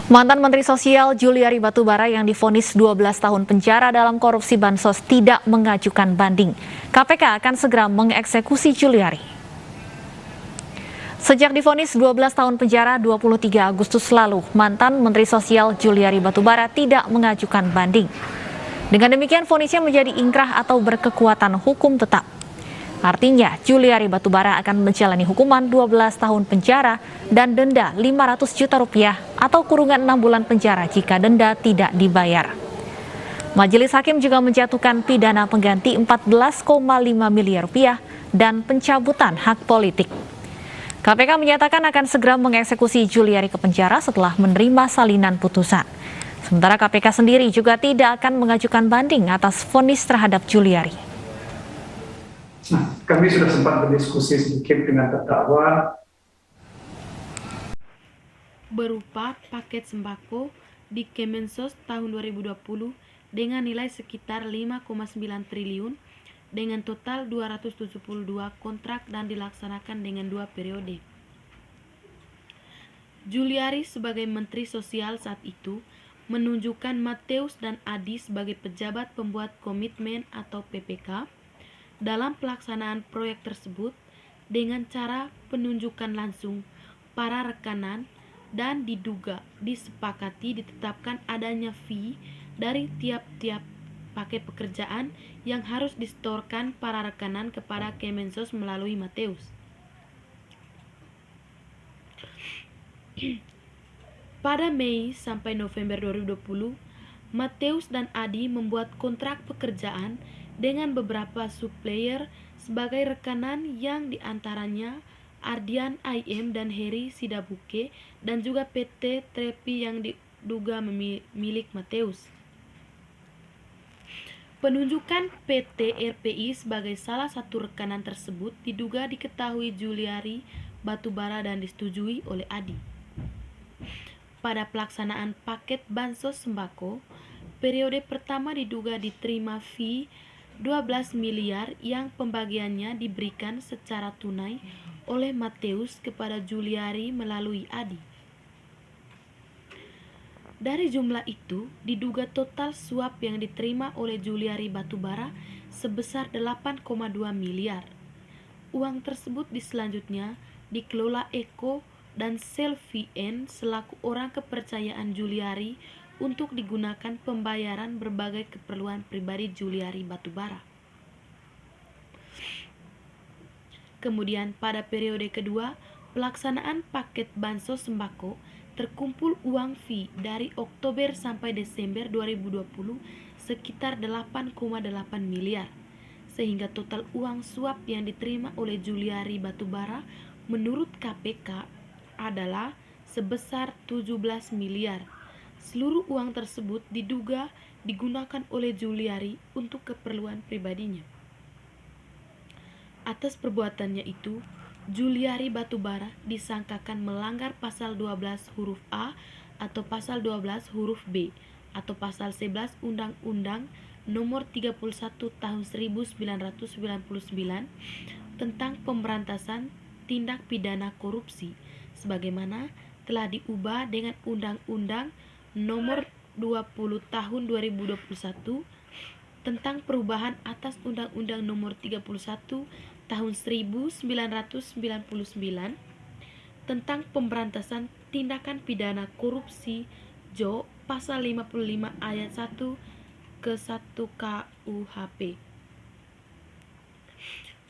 Mantan Menteri Sosial Juliari Batubara yang divonis 12 tahun penjara dalam korupsi bansos tidak mengajukan banding. KPK akan segera mengeksekusi Juliari. Sejak divonis 12 tahun penjara 23 Agustus lalu, mantan Menteri Sosial Juliari Batubara tidak mengajukan banding. Dengan demikian, vonisnya menjadi ingkrah atau berkekuatan hukum tetap. Artinya, Juliari Batubara akan menjalani hukuman 12 tahun penjara dan denda 500 juta rupiah atau kurungan 6 bulan penjara jika denda tidak dibayar. Majelis Hakim juga menjatuhkan pidana pengganti 14,5 miliar rupiah dan pencabutan hak politik. KPK menyatakan akan segera mengeksekusi Juliari ke penjara setelah menerima salinan putusan. Sementara KPK sendiri juga tidak akan mengajukan banding atas vonis terhadap Juliari. Nah, kami sudah sempat berdiskusi sedikit dengan terdakwa berupa paket sembako di Kemensos tahun 2020 dengan nilai sekitar 5,9 triliun dengan total 272 kontrak dan dilaksanakan dengan 2 periode. Juliari sebagai Menteri Sosial saat itu menunjukkan Mateus dan Adi sebagai pejabat pembuat komitmen atau PPK dalam pelaksanaan proyek tersebut dengan cara penunjukan langsung para rekanan dan diduga disepakati ditetapkan adanya fee dari tiap-tiap paket pekerjaan yang harus disetorkan para rekanan kepada Kemensos melalui Mateus. Pada Mei sampai November 2020, Mateus dan Adi membuat kontrak pekerjaan dengan beberapa supplier sebagai rekanan yang diantaranya Ardian IM dan Heri Sidabuke dan juga PT Trepi yang diduga milik Mateus. Penunjukan PT RPI sebagai salah satu rekanan tersebut diduga diketahui Juliari Batubara dan disetujui oleh Adi. Pada pelaksanaan paket bansos sembako, periode pertama diduga diterima fee 12 miliar yang pembagiannya diberikan secara tunai oleh Mateus kepada Juliari melalui Adi. Dari jumlah itu, diduga total suap yang diterima oleh Juliari Batubara sebesar 8,2 miliar. Uang tersebut selanjutnya dikelola Eko dan Selvien selaku orang kepercayaan Juliari untuk digunakan pembayaran berbagai keperluan pribadi Juliari Batubara. Kemudian pada periode kedua, pelaksanaan paket bansos sembako, terkumpul uang fee dari Oktober sampai Desember 2020 sekitar 8,8 miliar. Sehingga total uang suap yang diterima oleh Juliari Batubara menurut KPK adalah sebesar 17 miliar. Seluruh uang tersebut diduga digunakan oleh Juliari untuk keperluan pribadinya. Atas perbuatannya itu, Juliari Batubara disangkakan melanggar pasal 12 huruf A atau pasal 12 huruf B atau pasal 11 Undang-Undang Nomor 31 Tahun 1999 tentang pemberantasan tindak pidana korupsi sebagaimana telah diubah dengan Undang-Undang Nomor 20 Tahun 2021 tentang perubahan atas Undang-Undang Nomor 31 Tahun 1999 tentang pemberantasan tindakan pidana korupsi JO pasal 55 ayat 1 ke 1 KUHP.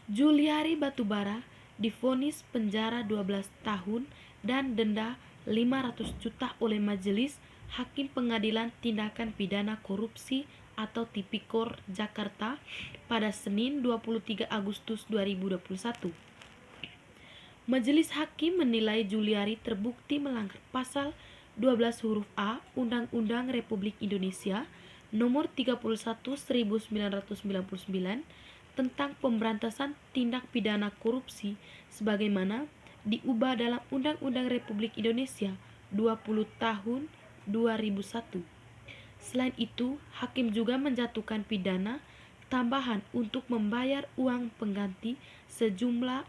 Juliari Batubara divonis penjara 12 tahun dan denda 500 juta oleh Majelis Hakim Pengadilan Tindakan Pidana Korupsi atau Tipikor Jakarta pada Senin 23 Agustus 2021. Majelis Hakim menilai Juliari terbukti melanggar pasal 12 huruf A Undang-Undang Republik Indonesia Nomor 31 1999 tentang pemberantasan tindak pidana korupsi sebagaimana diubah dalam Undang-Undang Republik Indonesia 20 tahun 2001. Selain itu, hakim juga menjatuhkan pidana tambahan untuk membayar uang pengganti sejumlah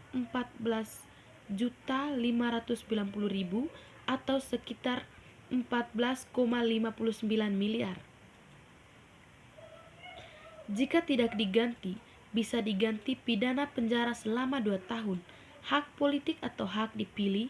14.590.000 atau sekitar 14,59 miliar. Jika tidak diganti, bisa diganti pidana penjara selama 2 tahun, hak politik atau hak dipilih